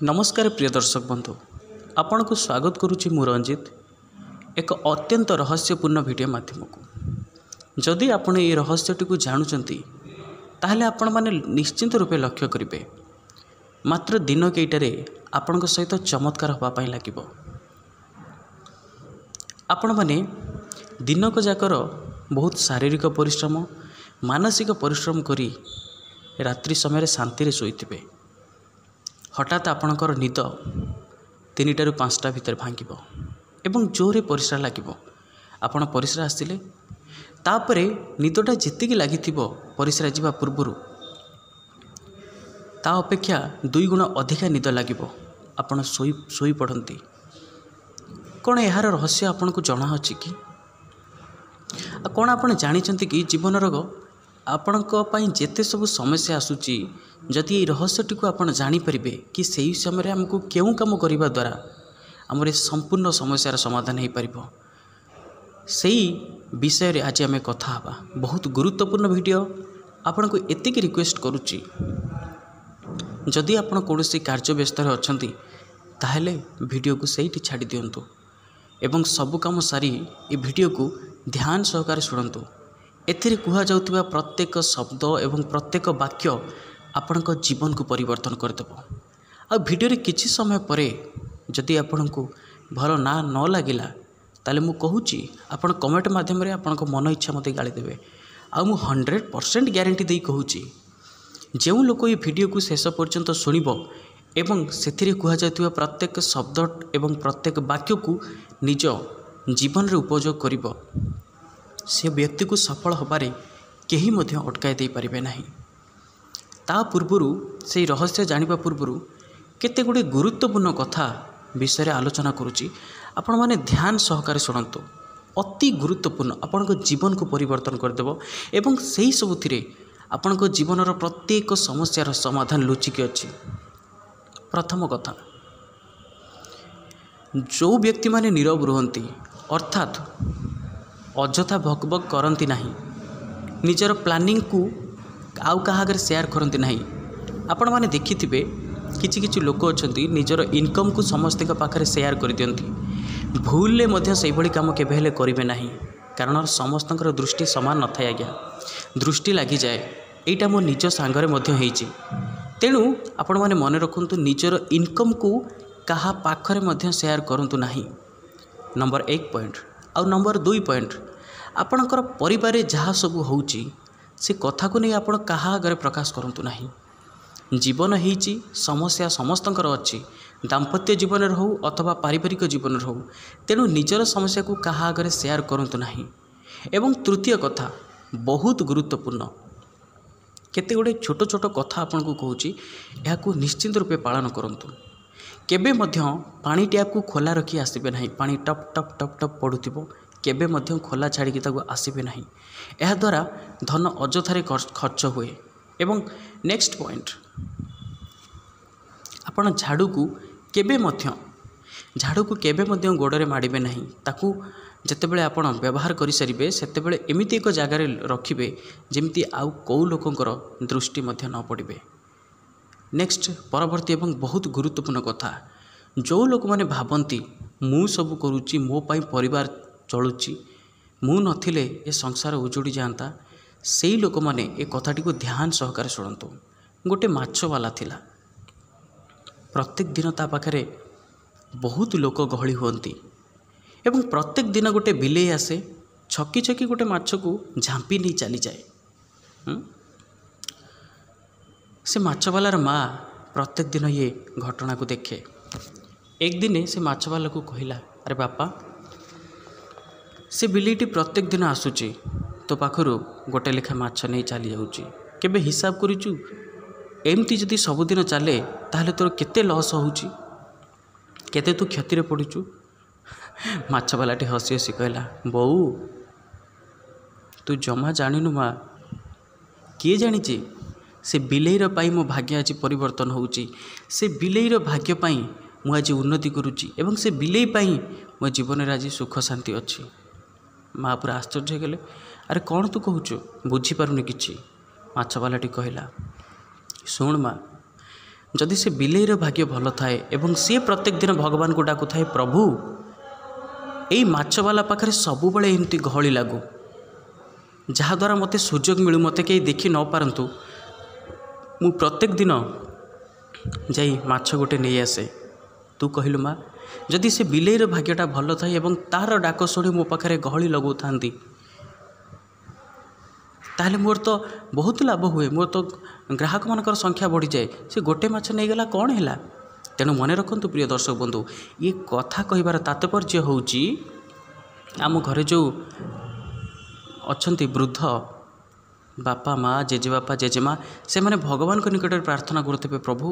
नमस्कार प्रिय दर्शक बंधु आपण को स्वागत करुच्ची मु रंजित एक अत्यंत रहस्यपूर्ण वीडियो माध्यम को जदि आपण ये रहस्यटी को जानुचंती ताहले आपण माने निश्चिंत रूपे लक्ष्य करेंगे मात्र दिन केईटारे आपण सहित चमत्कार होगापाई लगे आपण माने दिनक जाकर बहुत शारीरिक परिश्रम मानसिक परिश्रम करी रात्रि समय शांति शोथे हठात आपणकर निद 3टा ରୁ 5टा भितर भांगिब एवं जोरे परिश्रा लगे आपण परिश्रा आसिले तापरे निदटा जेतिकी लागिथिबो परिश्रा जीवा पूर्वरु ता अपेक्षा 2 गुण अधिका निद लागिबो आपण सोई पड़ती कौन यार रहस्य आपन को जଣା अछि कि कौन आपण जानिचंती कि जीवनर आपणक पई जेते सब समस्या आसुची जदि ये रहस्यटी को आपण जानीपर कि सही समय आमको केउं काम करने द्वारा आमर संपूर्ण समस्यार समाधान हो पार से विषय रे आज आम कथा हवा बहुत गुरुत्वपूर्ण वीडियो आपण को एतिक रिक्वेस्ट करुच्ची जदि आपण कौन कार्य व्यस्त अच्छा ताहले वीडियो को सही छाड़ी दिंतु एवं सबु काम सारी ये वीडियो को ध्यान सहकार शुणु एथिरे कुहा जाउथिबा प्रत्येक शब्द एवं प्रत्येक वाक्य आपणक जीवन को परिवर्तन करदेव आ वीडियो रे किछि समय परे जदि आपण को भल ना न लगिला ताले मु कहूची आपण कमेंट माध्यम रे आपणक मन इच्छा मते गाली देबे आ मु 100% ग्यारंटी देई कहूची जो लोक ये वीडियो को शेष पर्यंत शुणिबो एवं सेथिरे कुहा जाउथिबा प्रत्येक शब्द एवं प्रत्येक वाक्य को निज जीवन रे उपयोग करिबो से व्यक्ति को सफल होबारे केही मध्य अटकाई दे पारिबे नाही ता पूर्वरु से रहस्य जानिबा पूर्वरु केते गुडे गुरुत्वपूर्ण कथा विषय आलोचना करुच्ची आपण माने ध्यान सहकारे शुणु अति गुरुत्वपूर्ण आपण को जीवन को परिवर्तन करदेव एवं सही सबुथिरे आपण को जीवनर प्रत्येक समस्यार समाधान लुचिकी अछि। प्रथम कथा जो व्यक्ति माने नीरव रुहंती अर्थात अजथा भकभक करती नहीं निजर प्लानिंग को आउ कहागर शेयर करती नहीं आपण माने देखिथिबे किछि किछि लोक अछंती निजर इनकम को समस्त पाखरे शेयर कर दियंती भूलले मध्य सेहि भली काम केबे हेले करिवे नाही कारण समस्तंकर दृष्टि समान न थाय आज्ञा दृष्टि लागि जाए एटा मो निज सांगरे मध्य हेइची तेणु आपण माने मन रखंतु निजर इनकम को कहा पाखरे मध्य शेयर करंतु नाही नंबर 1 पॉइंट आउ नंबर 2 पॉइंट आपणकर परिवार जहाँ सब होउची से कथा को नहीं आपण कहा आगे प्रकाश करंतु नाही जीवन होइची समस्या समस्तंकर अच्छी दाम्पत्य जीवन हो अथवा पारिवारिक जीवन हो तेणु निजर समस्या को कहा आगे शेयर करंतु नाही एवं तृतीय कथा बहुत गुरुत्वपूर्ण केते गुडे छोट छोट कथा आपन को कहूची या को निश्चित रूपे पालन करंतु केबे मध्य पानी टैप को खोला रखी आसबे नहीं पानी टप टप टप टप पड़ुथिबो केबे मध्य खोला छाड़ी ताको आसबे नहीं एहा द्वारा धन अजथारे खर्च हुए एवं नेक्स्ट पॉइंट आपण झाड़ू को केबे मध्य गोड़े माड़े नहीं ताकू जेतेबेले आपण व्यवहार करि सरिबे सेतेबेले एमिति एक जगार रखिबे जेमिति आउ को लोकंकर दृष्टि मध्य न पड़े। नेक्स्ट परवर्ती एवं बहुत गुरुत्वपूर्ण कथा जो लोक मैंने भावती मु सब करुच्ची मो पाई परिवार चलुची मु नथिले ए संसार उजुड़ी जाता से लोक मैंने ए कथाटी को ध्यान सहकार शुणु गोटे माछवाला थिला प्रत्येक दिन ता पाखरे बहुत लोक गहली हुअंती एवं प्रत्येक दिन गोटे बिलेई आसे छकी छकी गोटे माछ को झांपी नहीं चली जाए से माछवालार माँ प्रत्येक दिन ये घटना को देखे एक दिन से माछवाला को कहला अरे बापा से बिलेईटी प्रत्येक दिन आसूची तो पाखरु गोटे लेखा माछ नहीं चली जाऊँगी केबे हिसाब करूँ एमती जदि सबुदिन चले ताहले तोर केते लॉस होउची केते तू क्षति रे पड़ुचु माछवालाटी हसी हसी कहला बऊ तू जमा जानिनु माँ किए जानी से बिलेईर पाई मो भाग्य आज परिवर्तन होउची से बिलेईर भाग्य पाई मु आज उन्नति करुच्ची एवं से बिलेई पाई मो जीवन में आज सुख शांति अच्छी माँ पूरा आश्चर्य गले अरे कौन तू कहूचु बुझीपारुनी किछि माछवालाटी कहला शुण माँ जदि से बिलेईर भाग्य भल थाए एवं सी प्रत्येक दिन भगवान को डाकु थाए प्रभु यही माछवाला पाखे सबुबले एमती गहली लागू जहाद्वारा मत सुजोग मिलू मत कहीं देखी न पारतु मु प्रत्येक दिन जाई माछ गोटे नहीं आसे तू कहलु माँ जदि से बिलेईर भाग्यटा भल थाए एवं तार डाक शुणी मो पाखे गहली लगौ था ताहले मोर तो बहुत लाभ हुए मोर तो ग्राहक मानकर संख्या बढ़ी जाए से गोटे माछ नहीं गला कौन है। तेणु मन रखु प्रिय दर्शक बंधु ये कथा कहबार तात्पर्य होउची आम घरे जो अच्छंती वृद्ध बापा माँ जेजेबापा जेजेमा से मैंने भगवान को निकट में प्रार्थना करते प्रभु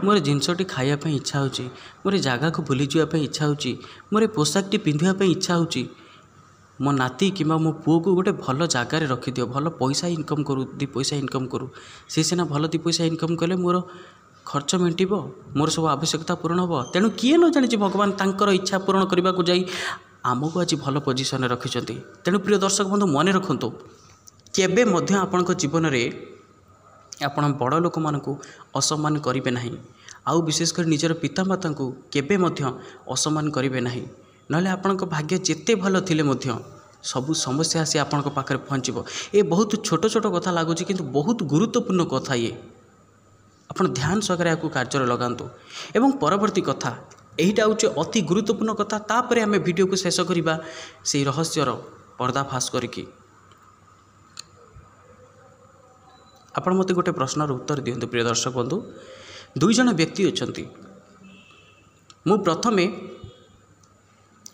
मोर जिनसटी खायापी इच्छा होची मोर जगह को भूली जावाई इच्छा होची मोर पोशाकटी पिंधापी इच्छा होची मो नाती कि मो पुओ को गोटे भल जगार रखिदियो भल पैसा इनकम करू दी पैसा इनकम करू सी सीना भल दी पैसा इनकम कले मोर खर्च मेंटिब मोर सब आवश्यकता पूरण हम तेणु किए न जानी भगवान तांकर इच्छा पूरण करने को जाई आमको आज भल पोजिशन रखिंट। तेणु प्रिय दर्शक बंधु मन रखु केबे मध्य आपण जीवन में आपण बड़ लोक मानू असम्मान करेंगे ना आउ विशेषकर निजर पितामाता को केबे मध्य असम्मान करेंगे ना ना आपण भाग्य जिते भल थिले मध्य सबू समस्या आसी आपण पाखे पहुँचब। ये बहुत छोट छोट कथा लगुच कि बहुत गुरुत्वपूर्ण कथा ये आप ध्यान सहकारे या कार्य लगातु। एवं परवर्ती कथा यहीटा हूँ अति गुरुत्वपूर्ण कथा तापर आम वीडियो को शेष करवा से रहस्यर पर्दाफाश करके आपण मत गोटे प्रश्नर उत्तर दिंतु प्रिय दर्शक बंधु। दुई जन व्यक्ति अच्छा मु प्रथमे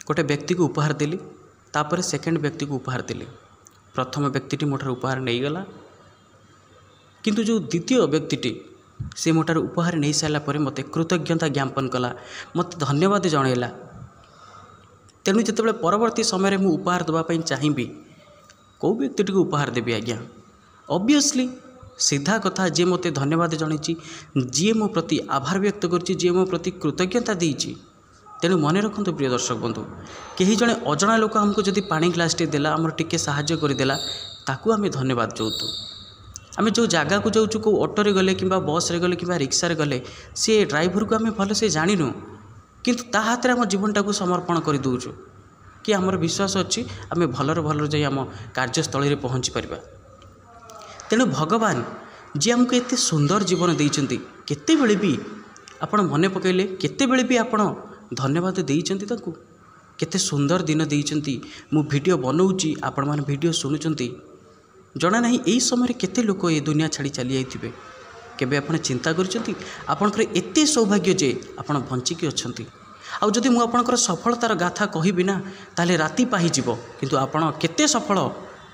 गोटे व्यक्ति को उपहार देली तापर सेकेंड व्यक्ति को उपहार देली प्रथम व्यक्ति मोठार उपहार नहीं गला किंतु जो द्वितीय व्यक्ति से मोटार उपहार नहीं सारा पर मत कृतज्ञता ज्ञापन कला मत धन्यवाद जनइला। तेणु जिते परवर्ती समय मु उपहार देवाई चाहिए कौ व्यक्ति को उपहार देवी आज्ञा ऑब्वियसली सीधा कथा जी मत धन्यवाद जनई जी मो प्रति आभार व्यक्त कर मो प्रति कृतज्ञता देती। तेणु मन रखु प्रिय दर्शक बंधु कहीं जड़े अजणा लोक आमको जदि पानी ग्लासटे देला आमर टिके साहाय्य करदेला ताकू आम धन्यवाद जोतु। आम जो जगह को जाऊँ कौ ऑटोरे गले कि बस रे गले कि रिक्शा गले सी ड्राइवर को आम भल से जानू किंतु ता हाथ में आम जीवनटा को समर्पण कर दूचु कि आमर विश्वास अच्छी आम भलर भलर जाई आम कार्यस्थल में पहुँची पारिबा। तेणु भगवान जी आमको एत सुंदर जीवन देइचंती केते बेले भी आपण मन पकईले केते बेले भी आपण धन्यवाद देइचंती ताकू केते सुंदर दिन देइचंती। मु वीडियो बनाऊँगी आपण माने वीडियो शुणुचंती जना नहीं यही समय केते लोक ये दुनिया छाड़ी चली जाइथिबे केबे आपण चिंता करचंती आपणकर एते सौभाग्य जे आपण बंचिकी अछंती। आउ जदि मु आपणकर सफलतार गाथा कहिबि ना ताले राति पाहि जीवो किंतु आपण केते सफल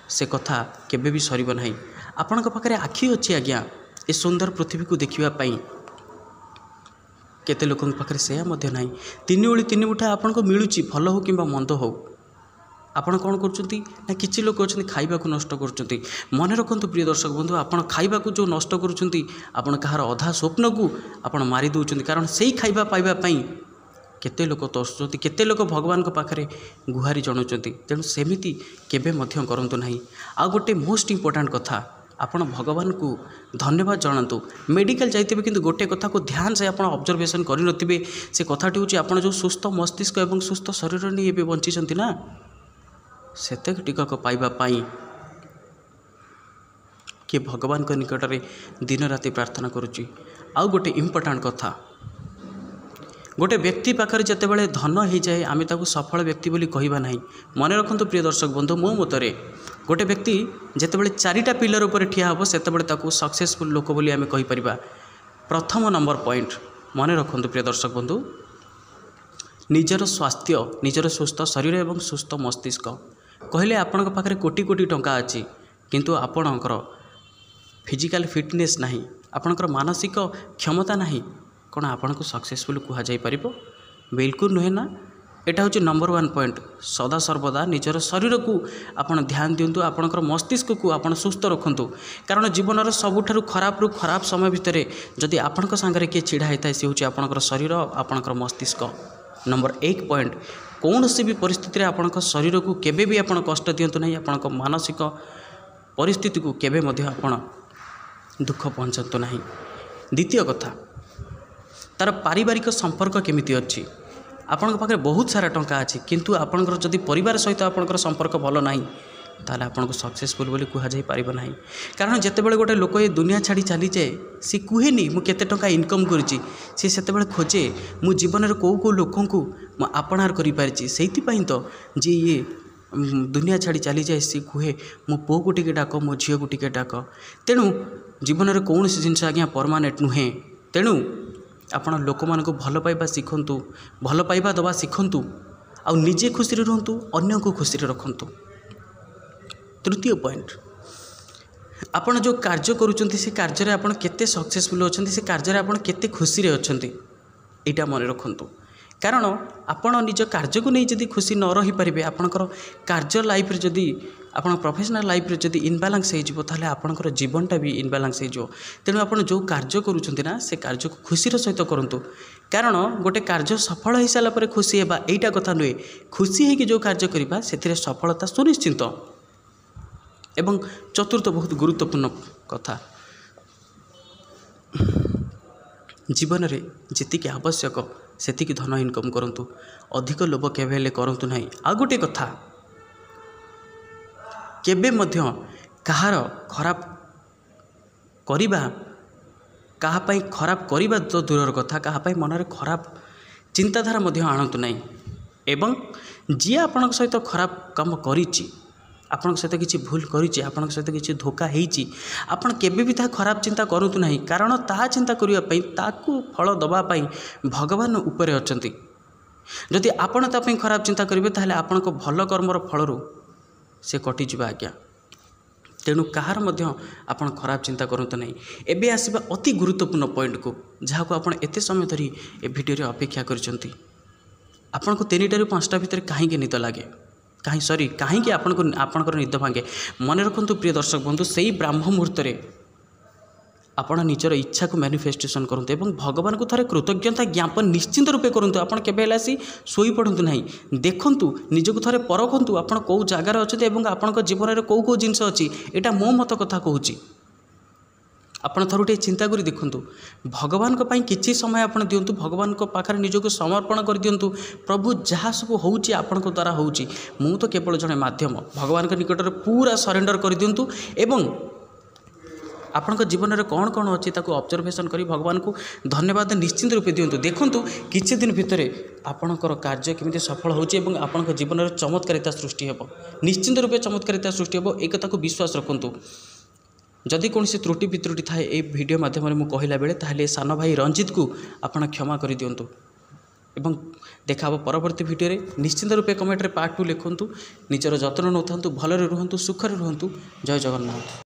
से कथा केबे भी सरीब नाही। आपणक पाखरे आखि अछि आज्ञा ए सुंदर पृथ्वी को देखिबा पई केते लोकन पाखरे सेया मध्य नाही। तीन ओली तीन मुठा आपन को मिलुची भल हो किंबा मंद हो आपण कौन करचंती ना किछि लोक अछंती खाइबा को नष्ट करचंती। मन रखंतु प्रिय दर्शक बंधु आपण खाइबा को जो नष्ट करचंती आपण कहार अधा स्वप्न को आपण मारी दउचंती कारण सेही खाइबा पाइबा पई केते लोक तोषुचंती केते लोक भगवान को पाखरे गुहारी जणुचंती। तेणु सेमिति केबे मध्य करंतु नाही। आ गोटे मोस्ट इंपोर्टेंट कथा आपण भगवान को धन्यवाद जनातु। मेडिकल जाइते किंतु गोटे कथा को ध्यान से आपण ऑब्जर्वेशन करि नथिबे से कथाटी होची आपण जो सुस्थ मस्तिष्क एवं सुस्थ शरीर नहीं एबे बंचिसंती ना सेते टिकक पाइबा पाई कि भगवान को निकट में दिन राति प्रार्थना करुची। आउ गोटे इंपोर्टेंट कथा गोटे व्यक्ति पाखरे जितेबाला धन हो जाए आम ताकू सफल व्यक्ति बोली कहवा नहीं। मन रखु प्रिय दर्शक बंधु मो मतरे गोटे व्यक्ति जितेबाला चारिटा पिलर उपर ठिया हम से सक्सेसफुल लोक बोली आम कहीपर। प्रथम नंबर पॉइंट मन रखु प्रिय दर्शक बंधु निजर स्वास्थ्य निजर सुस्थ शरीर एवं सुस्थ मस्तिष्क कहले आपण पाखरे कोटी कोटी टंका अच्छी किंतु आपणकर फिजिकल फिटनेस नहीं आपणकर मानसिक क्षमता नहीं कौन आपन को सक्सेसफुल कहुई पार बिल्कुल नुहे ना। यहाँ हूँ नंबर 1 पॉइंट सदा सर्वदा निजर शरीर को आपन ध्यान दिंतु आपणकर मस्तिष्क को आपन सुस्थ रखु कारण जीवन सबुठारु खराब रु खराब समय भितर जदि आपण सांगे किए छिड़ा होता है सी हूँ आपणकर शरीर आपणकर मस्तिष्क। नंबर 1 पॉइंट कौन सी भी परिस्थिति रे आपणकर शरीर को केबे भी आपण कष्ट दिंतु नहीं आपणकर मानसिक परिस्थिति को केबे मध्य आपण दुख पहुँचतु नहीं। द्वितीय कथा तार पारिवारिक संपर्क केमिति अच्छी आपन पाखे बहुत सारा टंका अच्छी किंतु आपणकर जदि परिवार सहित आपणकर संपर्क भल ना ताले आपन को सक्सेसफुल बोली कह जाई पारिबो नाही। कारण जेतेबेले गोटे लोक ये दुनिया छाड़ी चली जाए सी कहेनी मु केते टंका इनकम करिछि सी सेतेबेले खोजे मु जीवन रे को लोकों को मु आपणार करि पारिछि सेइथिपई तो जे ये दुनिया छाड़ी चली जाए सी कहे मो पो को टिके डाक मो झील को टिके डाक। तेणु जीवन में कौन जिनस आज्ञा परमानेंट नुहे। तेणु आपण लोक मान भल पाइबा शिखंतु भल पाइबा दबा शिखंतु आ निजे खुशी रुहतु अन्य को खुशी रखंतु। तृतीय पॉइंट आपण जो कार्य करूचंती से कार्य रे आपण केते सक्सेसफुल होचंती से कार्य रे आपण केते खुशी रे होचंती एटा मन रखंतु। कारण आपण निज कार्य को नहीं जदि खुशी न रही पारिबे आपणकर कार्य लाइफ रे जदि आपण प्रोफेशनल लाइफ रे जदि इनबालांस हो ताले आपणकर जीवनटा भी इनबालांस हो। तेणु आपण जो कार्य करूचंती ना से कार्य को खुशी सहित करंतु। कारण गोटे कार्य सफल हो सारा पर खुशी हेबा एटा कथा नुहे खुशी है कि जो कार्य करिबा सेथिरे सफलता सुनिश्चित। एवं चतुर्थ बहुत गुरुत्वपूर्ण कथा जीवन रे जेतिकी आवश्यक सेतिकी धन इनकम करंतु अधिक लोभ केबे हेले करंतु नाही। आ गोटे कथा केबे मध्य कहार खराब करिबा कहा पई खराब करिबा तो दूरर कथा कहा पई मन रे खराब चिंताधारा मध्य आनंतु नाही। एवं जी आपन सहित खराब काम करिछि आपन सहित किसी भूल करिछि आपन सहित किसी धोखा हेइछि आपन केबे भी ता खराब चिंता करंतु नाही। कारण ता चिंता करिया पई ताकू फल दबा पई भगवान ऊपर अछंती। जदि आपन ता पई खराब चिंता करिवे ताहले आपन को भल कर्मर फलरू से कटि जिबा आज्ञा। तेणु कहार मध्य आपन खराब चिंता करंतु नाही। एबे आसीबा अति गुरुत्वपूर्ण पॉइंट को जहाँ को आपन एते समय धरी ए वीडियो रे अपेक्षा करछंती। आपन को 3टा रु 5टा भितर काहेकि निद लागे कहीं आपणकर निद भांगे मन रखु। प्रिय दर्शक बंधु से ब्राह्म मुहूर्त आपण निजर इच्छा को मैनिफेस्टेशन करते और भगवान को थोड़े कृतज्ञता ज्ञापन निश्चिंत रूपे करूँ। आप केसी शोई पड़ू ना देखूँ निजक थोड़े परखु आप कौ जगार अच्छे और आपण जीवन में कौ जिनस अच्छी यहाँ मो मत कथा कहूँ। आपण थोड़े चिंता करी देखूँ भगवान को किसी समय आप दिंतु भगवान को पाखरे निजक समर्पण कर दिंतु। प्रभु जहाँ सब होउची आपण को द्वारा होउची मु तो केवल जड़े माध्यम भगवान के निकट में पूरा सरेंडर कर दिंतु एवं आपण जीवन में कौन कौन अच्छी ताको ऑब्जर्वेशन करी भगवान को धन्यवाद निश्चिंत रूपे दिंतु। देखूँ किछि दिन भितर आपणकर कार्य केमिति सफल होउची एवं आपण जीवन में चमत्कारिता सृष्टि हेबो निश्चिंत रूपे चमत्कारिता सृष्टि हेबो। एक कथा को विश्वास रखंतु। जदि कौन त्रुटि वित्रुटि थाए ये वीडियो माध्यम मुझे कहला बेले ताहले सान भाई रंजित को आपण क्षमा कर दिंतु एवं देखा परवर्ती वीडियो रे निश्चिंत रूपे कमेंट रे पार्ट 2 लिखंतु। निजर जत्न नौथांतु भलरे रुहंतु सुखरे रुहंतु। जय जगन्नाथ।